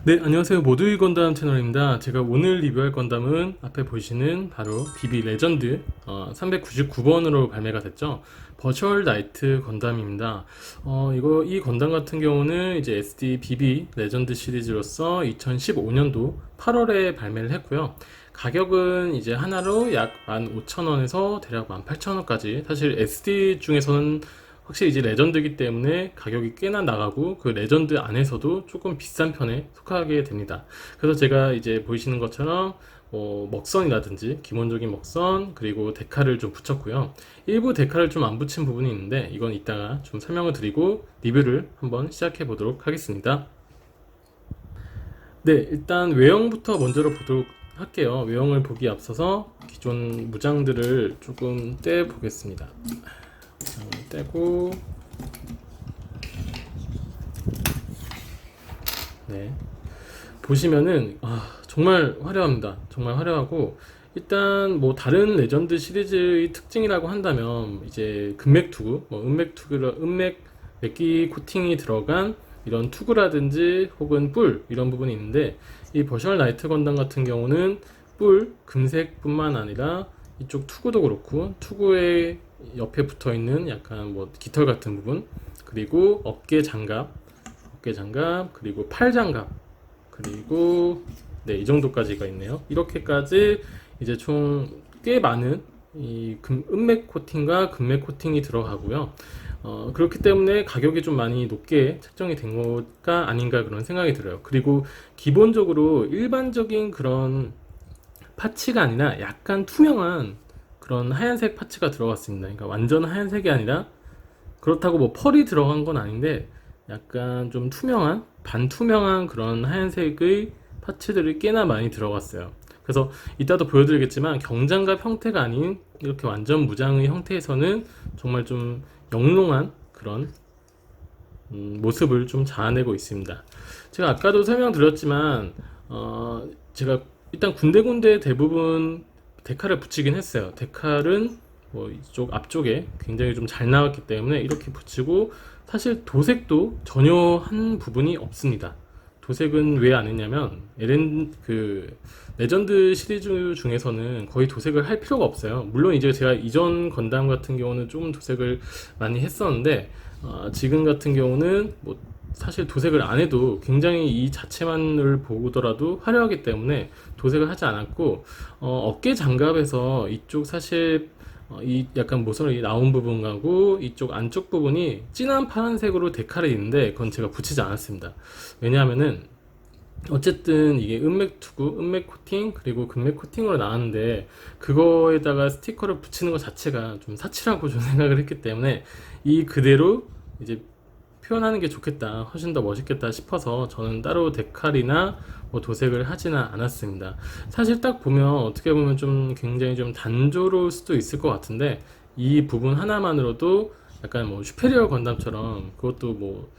네, 안녕하세요. 모두의 건담 채널입니다. 제가 오늘 리뷰할 건담은 앞에 보시는 바로 BB 레전드 399번으로 발매가 됐죠. 버추얼 나이트 건담입니다. 이 건담 같은 경우는 이제 SD BB 레전드 시리즈로서 2015년도 8월에 발매를 했고요. 가격은 이제 하나로 약 15,000원에서 대략 18,000원까지. 사실 SD 중에서는 확실히 이제 레전드이기 때문에 가격이 꽤나 나가고 그 레전드 안에서도 조금 비싼 편에 속하게 됩니다. 그래서 제가 이제 보이시는 것처럼 먹선이라든지 기본적인 먹선 그리고 데카를 좀 붙였고요. 일부 데카를 좀 안 붙인 부분이 있는데 이건 이따가 좀 설명을 드리고 리뷰를 한번 시작해 보도록 하겠습니다. 네, 일단 외형부터 먼저 보도록 할게요. 외형을 보기 앞서서 기존 무장들을 조금 떼 보겠습니다. 떼고, 네, 보시면은 정말 화려합니다. 정말 화려하고, 일단 뭐 다른 레전드 시리즈의 특징이라고 한다면 이제 금맥 투구, 은맥 투구, 은맥 맥기 코팅이 들어간 이런 투구라든지 혹은 뿔 이런 부분이 있는데, 이 버셜 나이트 건담 같은 경우는 뿔 금색뿐만 아니라 이쪽 투구도 그렇고 투구의 옆에 붙어 있는 약간 뭐 깃털 같은 부분, 그리고 어깨 장갑, 그리고 팔 장갑, 그리고 네, 이 정도까지가 있네요. 이렇게까지 이제 총 꽤 많은 은맥 코팅과 금맥 코팅이 들어가고요. 그렇기 때문에 가격이 좀 많이 높게 책정이 된 것가 아닌가 그런 생각이 들어요. 그리고 기본적으로 일반적인 그런 파츠가 아니라 약간 투명한 그런 하얀색 파츠가 들어갔습니다. 그러니까 완전 하얀색이 아니라 그렇다고 뭐 펄이 들어간 건 아닌데 약간 좀 투명한 반투명한 그런 하얀색의 파츠들이 꽤나 많이 들어갔어요. 그래서 이따도 보여드리겠지만 경장갑 형태가 아닌 이렇게 완전 무장의 형태에서는 정말 좀 영롱한 그런 모습을 좀 자아내고 있습니다. 제가 아까도 설명드렸지만 제가 일단 군데군데 대부분 데칼을 붙이긴 했어요. 데칼은 뭐 이쪽 앞쪽에 굉장히 좀 잘 나왔기 때문에 이렇게 붙이고, 사실 도색도 전혀 한 부분이 없습니다. 도색은 왜 안 했냐면 레전드 시리즈 중에서는 거의 도색을 할 필요가 없어요. 물론 이제 제가 이전 건담 같은 경우는 좀 도색을 많이 했었는데 지금 같은 경우는 뭐 사실 도색을 안 해도 굉장히 이 자체만을 보더라도 화려하기 때문에 도색을 하지 않았고, 어깨 장갑에서 이쪽 사실 이 약간 모서리 나온 부분하고 이쪽 안쪽 부분이 진한 파란색으로 데칼이 있는데 그건 제가 붙이지 않았습니다. 왜냐하면은 어쨌든 이게 은맥 투구, 은맥 코팅, 그리고 금맥 코팅으로 나왔는데 그거에다가 스티커를 붙이는 것 자체가 좀 사치라고 좀 생각을 했기 때문에 이 그대로 이제 표현하는 게 좋겠다, 훨씬 더 멋있겠다 싶어서 저는 따로 데칼이나 뭐 도색을 하지는 않았습니다. 사실 딱 보면 어떻게 보면 좀 굉장히 좀 단조로울 수도 있을 것 같은데 이 부분 하나만으로도 약간 뭐 슈페리어 건담처럼 그것도 뭐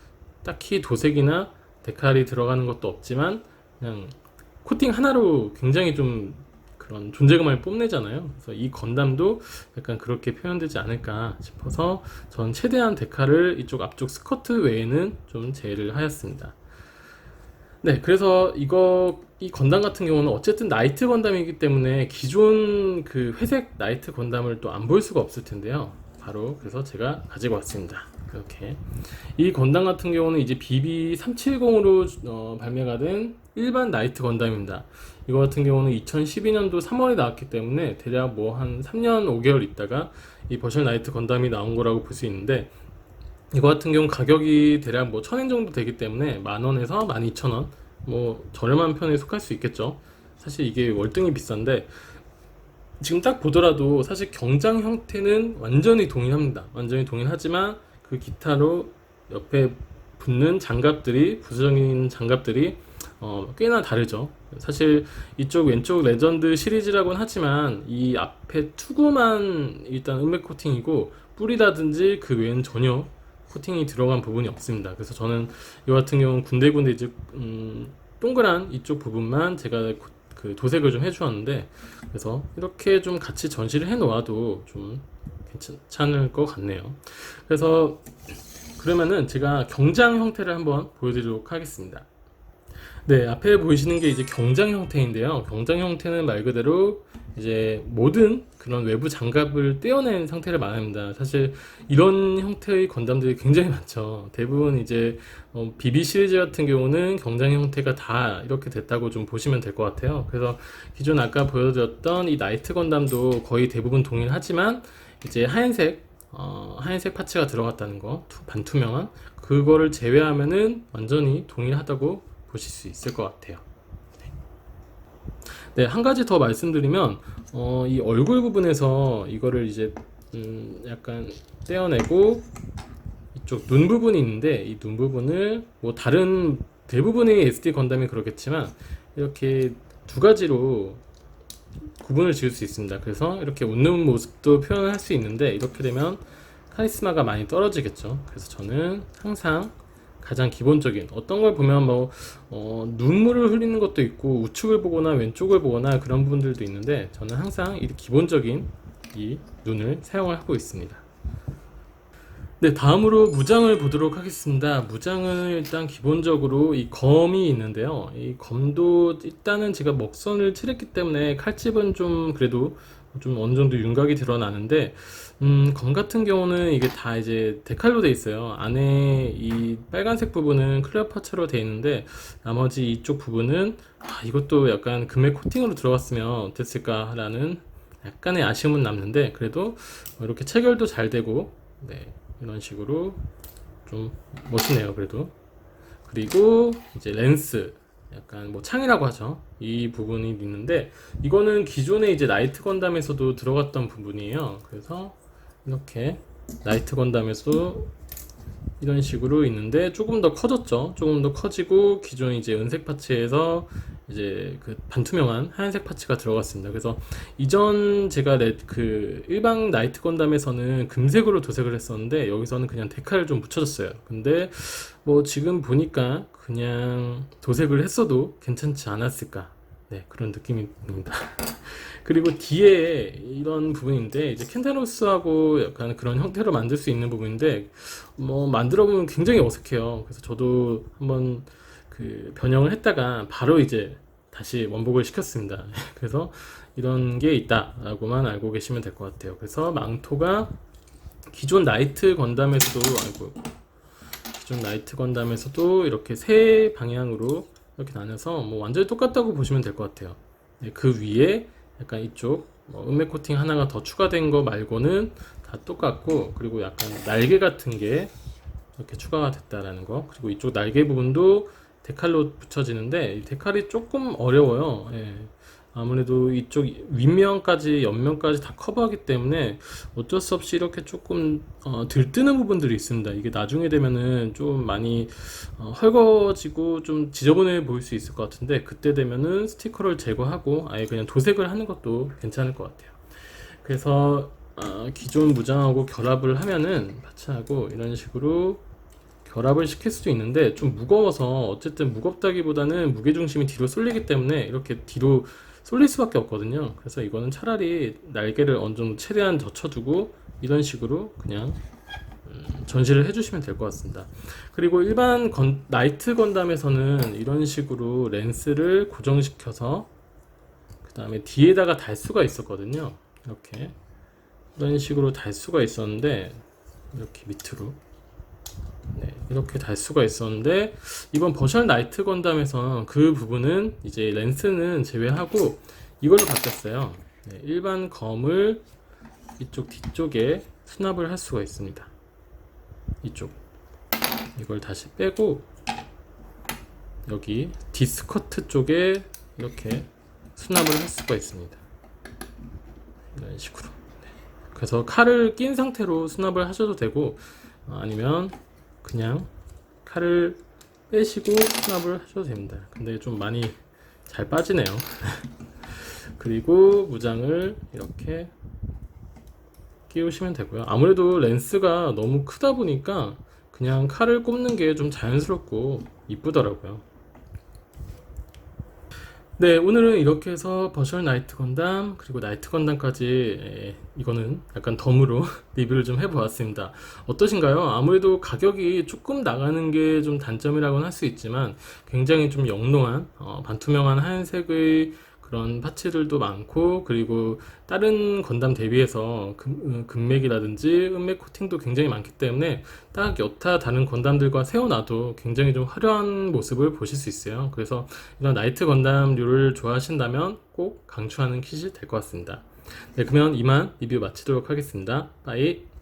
딱히 도색이나 데칼이 들어가는 것도 없지만 그냥 코팅 하나로 굉장히 좀 그런 존재감을 뽐내잖아요. 그래서 이 건담도 약간 그렇게 표현되지 않을까 싶어서 전 최대한 데칼을 이쪽 앞쪽 스커트 외에는 좀 제외를 하였습니다. 네, 그래서 이 건담 같은 경우는 어쨌든 나이트 건담이기 때문에 기존 그 회색 나이트 건담을 또 안 볼 수가 없을 텐데요. 바로 그래서 제가 가지고 왔습니다. 이렇게 이 건담 같은 경우는 이제 BB370으로 발매가 된 일반 나이트 건담입니다. 이거 같은 경우는 2012년도 3월에 나왔기 때문에 대략 뭐 한 3년 5개월 있다가 이 버셜 나이트 건담이 나온 거라고 볼 수 있는데, 이거 같은 경우 가격이 대략 뭐 1000엔 정도 되기 때문에 만원에서 12,000원, 뭐 저렴한 편에 속할 수 있겠죠. 사실 이게 월등히 비싼데 지금 딱 보더라도 사실 경장 형태는 완전히 동일합니다. 완전히 동일하지만 그 기타로 옆에 붙는 장갑들이, 부수적인 장갑들이 꽤나 다르죠. 사실 이쪽 왼쪽 레전드 시리즈라고는 하지만 이 앞에 투구만 일단 은맥 코팅이고 뿔이라든지 그 외에는 전혀 코팅이 들어간 부분이 없습니다. 그래서 저는 이 같은 경우는 군데군데 이제 동그란 이쪽 부분만 제가 그 도색을 좀 해주었는데, 그래서 이렇게 좀 같이 전시를 해 놓아도 좀 괜찮을 것 같네요. 그래서 그러면은 제가 경장 형태를 한번 보여드리도록 하겠습니다. 네, 앞에 보이시는 게 이제 경장 형태인데요. 경장 형태는 말 그대로 이제 모든 그런 외부 장갑을 떼어낸 상태를 말합니다. 사실 이런 형태의 건담들이 굉장히 많죠. 대부분 이제 BB 시리즈 같은 경우는 경장 형태가 다 이렇게 됐다고 좀 보시면 될 것 같아요. 그래서 기존 아까 보여드렸던 이 나이트 건담도 거의 대부분 동일하지만 이제 하얀색 파츠가 들어갔다는 거, 반투명한 그거를 제외하면은 완전히 동일하다고 보실 수 있을 것 같아요. 네, 한 가지 더 말씀드리면, 이 얼굴 부분에서 이거를 이제, 약간 떼어내고, 이쪽 눈 부분이 있는데, 이 눈 부분을, 뭐, 다른, 대부분의 SD 건담이 그렇겠지만, 이렇게 두 가지로 구분을 지을 수 있습니다. 그래서 이렇게 웃는 모습도 표현할 수 있는데, 이렇게 되면 카리스마가 많이 떨어지겠죠. 그래서 저는 항상 가장 기본적인 어떤 걸 보면 뭐 눈물을 흘리는 것도 있고 우측을 보거나 왼쪽을 보거나 그런 부분들도 있는데 저는 항상 이 기본적인 이 눈을 사용을 하고 있습니다. 네, 다음으로 무장을 보도록 하겠습니다. 무장은 일단 기본적으로 이 검이 있는데요. 이 검도 일단은 제가 먹선을 칠했기 때문에 칼집은 좀 그래도 좀 어느 정도 윤곽이 드러나는데, 검 같은 경우는 이게 다 이제 데칼로 돼 있어요. 안에 이 빨간색 부분은 클레오파트라로 돼 있는데, 나머지 이쪽 부분은, 이것도 약간 금액 코팅으로 들어갔으면 어땠을까라는 약간의 아쉬움은 남는데, 그래도 이렇게 체결도 잘 되고, 네, 이런 식으로 좀 멋있네요, 그래도. 그리고 이제 렌스, 약간 뭐 창이라고 하죠. 이 부분이 있는데 이거는 기존에 이제 나이트 건담에서도 들어갔던 부분이에요. 그래서 이렇게 나이트 건담에서도 이런 식으로 있는데 조금 더 커졌죠. 조금 더 커지고 기존 이제 은색 파츠에서 이제 그 반투명한 하얀색 파츠가 들어갔습니다. 그래서 이전 제가 그 일반 나이트 건담에서는 금색으로 도색을 했었는데 여기서는 그냥 데칼을 좀 묻혀줬어요. 근데 뭐 지금 보니까 그냥 도색을 했어도 괜찮지 않았을까. 네, 그런 느낌입니다. 그리고 뒤에 이런 부분인데 이제 켄타로스하고 약간 그런 형태로 만들 수 있는 부분인데 뭐 만들어 보면 굉장히 어색해요. 그래서 저도 한번 그 변형을 했다가 바로 이제 다시 원복을 시켰습니다. 그래서 이런 게 있다라고만 알고 계시면 될 것 같아요. 그래서 망토가 기존 나이트 건담에서도 기존 나이트 건담에서도 이렇게 세 방향으로 이렇게 나눠서 뭐 완전히 똑같다고 보시면 될 것 같아요. 네, 그 위에 약간 이쪽 음메 코팅 하나가 더 추가된 거 말고는 다 똑같고, 그리고 약간 날개 같은 게 이렇게 추가가 됐다라는 거. 그리고 이쪽 날개 부분도 데칼로 붙여지는데 이 데칼이 조금 어려워요. 예. 아무래도 이쪽 윗면까지 옆면까지 다 커버하기 때문에 어쩔 수 없이 이렇게 조금 들뜨는 부분들이 있습니다. 이게 나중에 되면은 좀 많이 헐거워지고 좀 지저분해 보일 수 있을 것 같은데 그때 되면은 스티커를 제거하고 아예 그냥 도색을 하는 것도 괜찮을 것 같아요. 그래서 기존 무장하고 결합을 하면은 파츠하고 이런 식으로 결합을 시킬 수도 있는데 좀 무거워서 어쨌든 무겁다기보다는 무게중심이 뒤로 쏠리기 때문에 이렇게 뒤로 쏠릴 수밖에 없거든요. 그래서 이거는 차라리 날개를 어느 정도 최대한 젖혀두고 이런 식으로 그냥 전시를 해주시면 될 것 같습니다. 그리고 일반 나이트 건담에서는 이런 식으로 렌스를 고정시켜서 그 다음에 뒤에다가 달 수가 있었거든요. 이렇게 이런 식으로 달 수가 있었는데 이렇게 밑으로 네, 이렇게 달 수가 있었는데 이번 버셜 나이트 건담에서는 그 부분은 이제 렌스는 제외하고 이걸로 바뀌었어요. 네, 일반 검을 이쪽 뒤쪽에 수납을 할 수가 있습니다. 이쪽 이걸 다시 빼고 여기 디스커트 쪽에 이렇게 수납을 할 수가 있습니다. 이런 식으로. 네. 그래서 칼을 낀 상태로 수납을 하셔도 되고 아니면 그냥 칼을 빼시고 수납을 하셔도 됩니다. 근데 좀 많이 잘 빠지네요. 그리고 무장을 이렇게 끼우시면 되고요. 아무래도 렌스가 너무 크다 보니까 그냥 칼을 꼽는 게 좀 자연스럽고 이쁘더라고요. 네, 오늘은 이렇게 해서 버추얼 나이트 건담, 그리고 나이트 건담까지, 이거는 약간 덤으로 리뷰를 좀 해보았습니다. 어떠신가요? 아무래도 가격이 조금 나가는 게 좀 단점이라고는 할 수 있지만, 굉장히 좀 영롱한, 반투명한 하얀색의 그런 파츠들도 많고, 그리고 다른 건담 대비해서 금맥이라든지 은맥 코팅도 굉장히 많기 때문에, 딱 여타 다른 건담들과 세워놔도 굉장히 좀 화려한 모습을 보실 수 있어요. 그래서 이런 나이트 건담류를 좋아하신다면 꼭 강추하는 kit이 될 것 같습니다. 네, 그러면 이만 리뷰 마치도록 하겠습니다. 빠이.